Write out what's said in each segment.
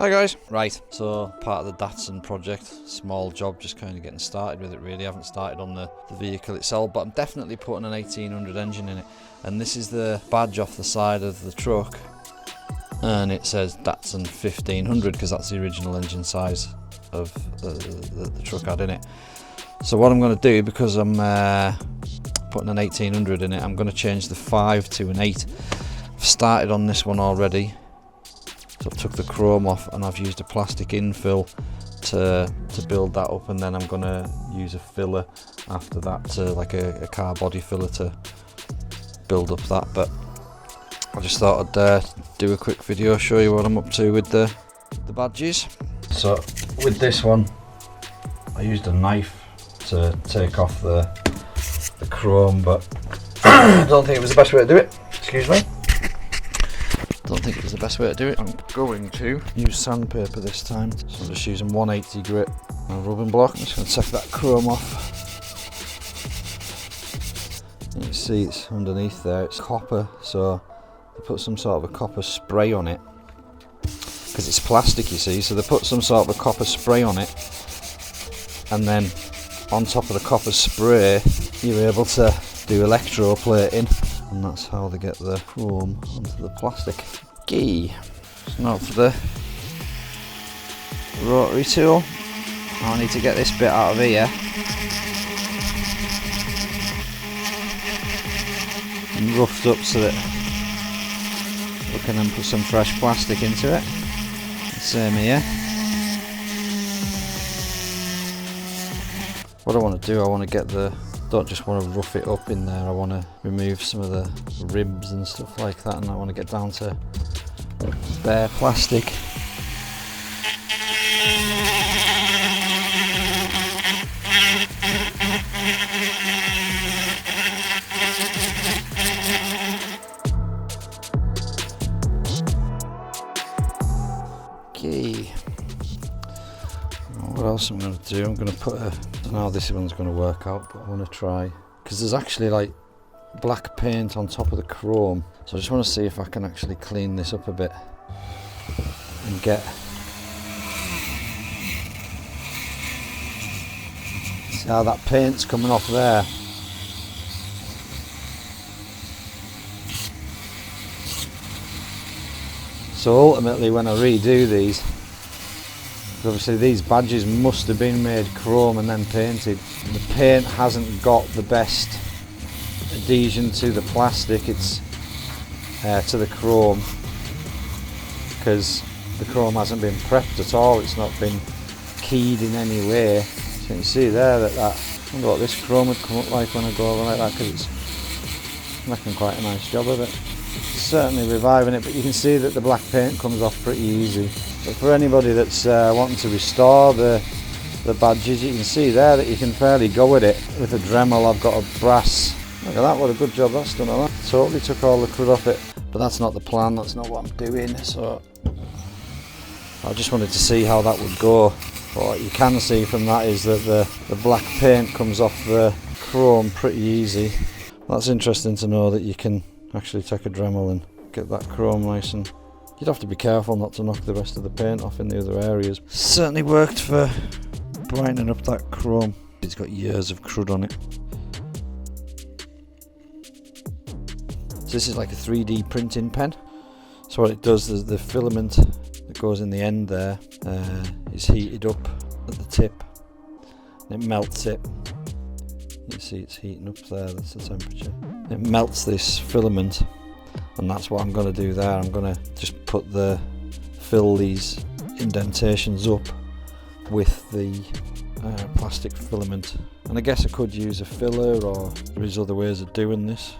Hi guys. Right, so part of the Datsun project, small job, just kind of getting started with it really. I haven't started on the vehicle itself, but I'm definitely putting an 1800 engine in it. And this is the badge off the side of the truck, and it says Datsun 1500 because that's the original engine size of the truck had in it. So what I'm going to do, because I'm putting an 1800 in it, I'm going to change the 5 to an 8. I've started on this one already. So I've took the chrome off and I've used a plastic infill to build that up, and then I'm going to use a filler after that, to like a car body filler to build up that. But I just thought I'd do a quick video, show you what I'm up to with the badges. So with this one, I used a knife to take off the chrome, but I don't think it was the best way to do it. Excuse me. Don't think it was the best way to do it. I'm going to use sandpaper this time, so I'm just using 180 grit and a rubbing block. I'm just going to take that chrome off. You can see it's underneath there, it's copper, so they put some sort of a copper spray on it because it's plastic, you see, so they put some sort of a copper spray on it, and then on top of the copper spray you're able to do electroplating, and that's how they get the chrome onto the plastic. Okay, so now for the rotary tool, I need to get this bit out of here and roughed up so that we can then put some fresh plastic into it. Same here. What I want to do, I want to get don't just want to rough it up in there, I want to remove some of the ribs and stuff like that, and I want to get down to bare plastic. Okay. What else I'm going to do? I'm going to put I don't know how this one's going to work out, but I want to try, because there's actually like black paint on top of the chrome, so I just want to see if I can actually clean this up a bit and get, see how that paint's coming off there. So ultimately when I redo these, obviously these badges must have been made chrome and then painted. The paint hasn't got the best adhesion to the plastic, it's to the chrome, because the chrome hasn't been prepped at all, it's not been keyed in any way. So you can see there that I wonder what this chrome would come up like when I go over like that, because it's making quite a nice job of it. It's certainly reviving it, but you can see that the black paint comes off pretty easy. But for anybody that's wanting to restore the badges, you can see there that you can fairly go with it. With a Dremel, I've got a brass. Look at that, what a good job that's done on that. Totally took all the crud off it. But that's not the plan, that's not what I'm doing. So I just wanted to see how that would go. But what you can see from that is that the black paint comes off the chrome pretty easy. That's interesting to know that you can actually take a Dremel and get that chrome nice, and you'd have to be careful not to knock the rest of the paint off in the other areas. Certainly worked for brightening up that chrome. It's got years of crud on it. So this is like a 3D printing pen. So what it does is the filament that goes in the end there is heated up at the tip, and it melts it. You see it's heating up there, that's the temperature. It melts this filament, and that's what I'm going to do there. I'm going to just fill these indentations up with the plastic filament. And I guess I could use a filler, or there is other ways of doing this,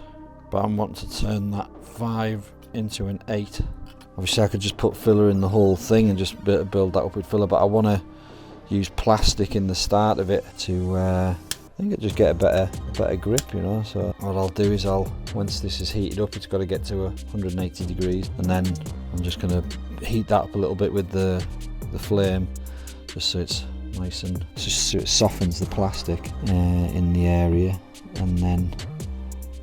but I'm wanting to turn that 5 into an 8. Obviously I could just put filler in the whole thing and just build that up with filler, but I want to use plastic in the start of it to I think it'll just get a better grip, you know. So what I'll do is once this is heated up, it's got to get to 180 degrees, and then I'm just going to heat that up a little bit with the flame, just so it's nice and just so it softens the plastic in the area, and then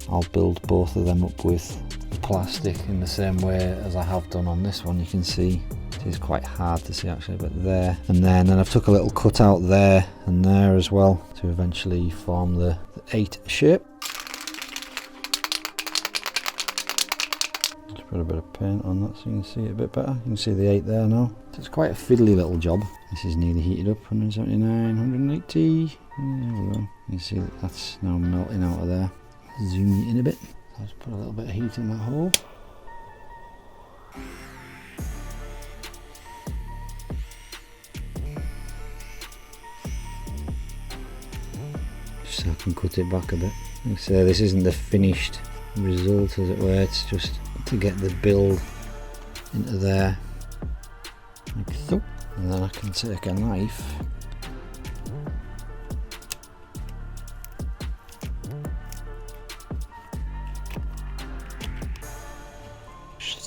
I'll build both of them up with the plastic in the same way as I have done on this one. You can see is quite hard to see actually, but there and then I've took a little cut out there and there as well to eventually form the 8 shape. Just put a bit of paint on that so you can see it a bit better. You can see the 8 there now. So it's quite a fiddly little job. This is nearly heated up, 179, 180. There we go. You can see that that's now melting out of there. Zoom it in a bit. So let's put a little bit of heat in that hole. Just so I can cut it back a bit. Like I say, this isn't the finished result as it were, it's just to get the build into there. Like so. And then I can take a knife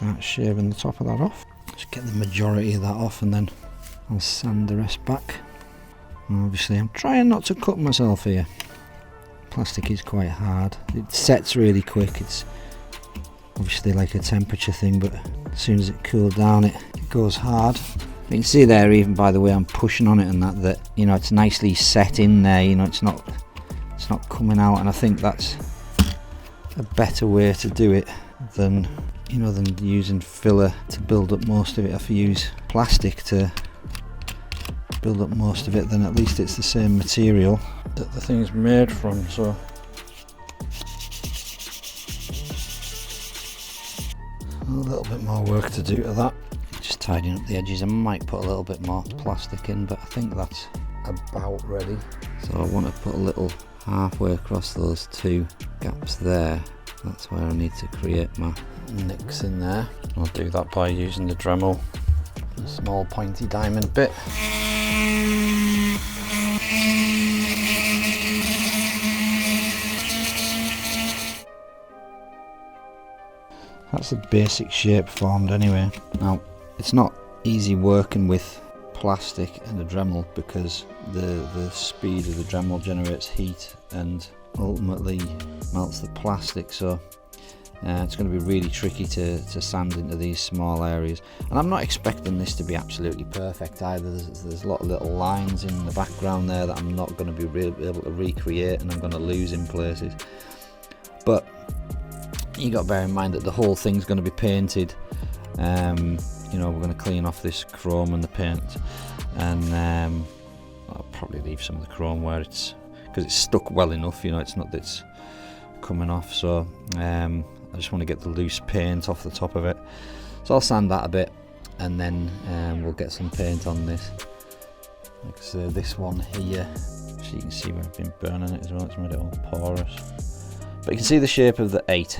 start shaving the top of that off. Just get the majority of that off and then I'll sand the rest back. And obviously I'm trying not to cut myself here. Plastic is quite hard. It sets really quick. It's obviously like a temperature thing, but as soon as it cools down it goes hard. You can see there, even by the way I'm pushing on it and that you know it's nicely set in there, you know, it's not coming out, and I think that's a better way to do it than, you know, than using filler to build up most of it. If you use plastic to build up most of it, then at least it's the same material that the thing's made from. So a little bit more work to do to that. Just tidying up the edges. I might put a little bit more plastic in, but I think that's about ready. So I want to put a little halfway across those 2 gaps there. That's where I need to create my nicks in there. I'll do that by using the Dremel, a small pointy diamond bit. That's the basic shape formed anyway. Now, it's not easy working with plastic and a Dremel because the speed of the Dremel generates heat and ultimately melts the plastic, so it's going to be really tricky to sand into these small areas. And I'm not expecting this to be absolutely perfect either. There's a lot of little lines in the background there that I'm not going to be able to recreate, and I'm going to lose in places. But you got to bear in mind that the whole thing's going to be painted. You know, we're going to clean off this chrome and the paint, and I'll probably leave some of the chrome where it's, because it's stuck well enough, you know, it's not that it's coming off. So I just want to get the loose paint off the top of it, so I'll sand that a bit and then we'll get some paint on this. Like I say, this one here, so you can see where I've been burning it as well, it's made it all porous. But you can see the shape of the 8,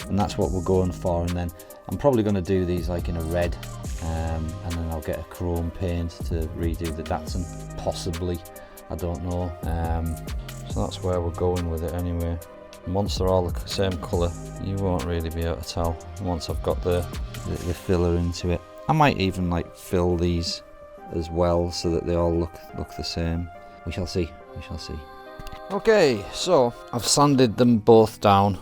and that's what we're going for. And then I'm probably going to do these like in a red, and then I'll get a chrome paint to redo the Datsun, possibly, I don't know. So that's where we're going with it anyway. And once they're all the same colour, you won't really be able to tell once I've got the filler into it. I might even like fill these as well so that they all look the same. We shall see, we shall see. Okay, so I've sanded them both down,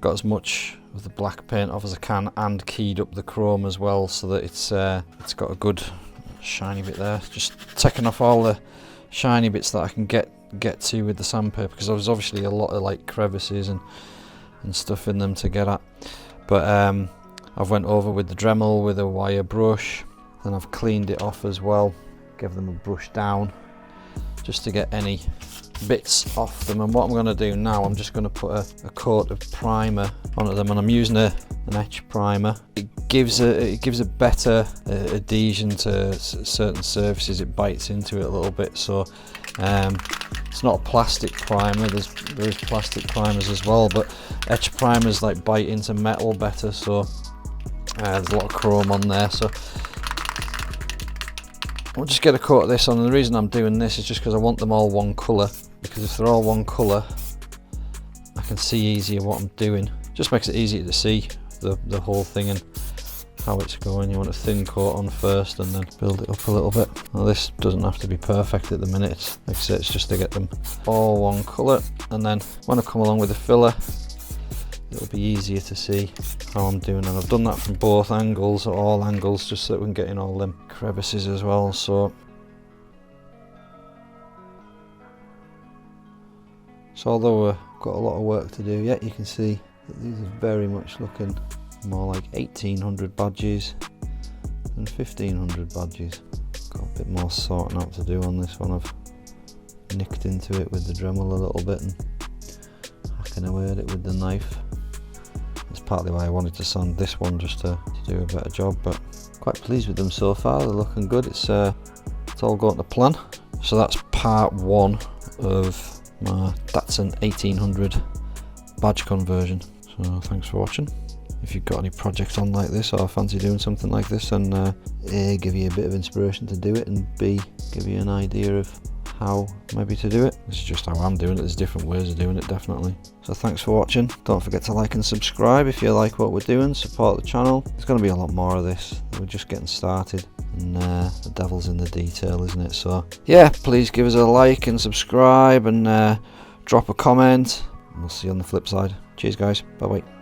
got as much of the black paint off as I can, and keyed up the chrome as well so that it's got a good shiny bit there. Just taking off all the shiny bits that I can get to with the sandpaper, because there's obviously a lot of like crevices and stuff in them to get at. But I've went over with the Dremel with a wire brush, then I've cleaned it off as well, give them a brush down just to get any bits off them. And what I'm going to do now, I'm just going to put a coat of primer onto them, and I'm using an etch primer. It gives a better adhesion to certain surfaces. It bites into it a little bit, so it's not a plastic primer. There is plastic primers as well, but etch primers like bite into metal better, so there's a lot of chrome on there. So I'll just get a coat of this on, and the reason I'm doing this is just because I want them all one colour, because if they're all one colour I can see easier what I'm doing. Just makes it easier to see the whole thing and how it's going. You want a thin coat on first and then build it up a little bit. Now this doesn't have to be perfect at the minute, it's, like I say, it's just to get them all one colour. And then when I come along with the filler, it'll be easier to see how I'm doing, and I've done that from both angles, or all angles, just so that we can get in all them crevices as well. So although we've got a lot of work to do yet, you can see that these are very much looking more like 1800 badges than 1500 badges. Got a bit more sorting out to do on this one. I've nicked into it with the Dremel a little bit and hacking away at it with the knife. That's partly why I wanted to sand this one, just to do a better job, but quite pleased with them so far. They're looking good. It's all going to plan. So that's part one of my Datsun 1800 badge conversion. So thanks for watching. If you've got any projects on like this, or fancy doing something like this, and A, give you a bit of inspiration to do it, and B, give you an idea of how maybe to do it. This is just how I'm doing it. There's different ways of doing it, definitely. So thanks for watching. Don't forget to like and subscribe if you like what we're doing. Support the channel. There's going to be a lot more of this. We're just getting started, and the devil's in the detail, isn't it? So yeah, please give us a like and subscribe, and drop a comment, and we'll see you on the flip side. Cheers guys, bye bye.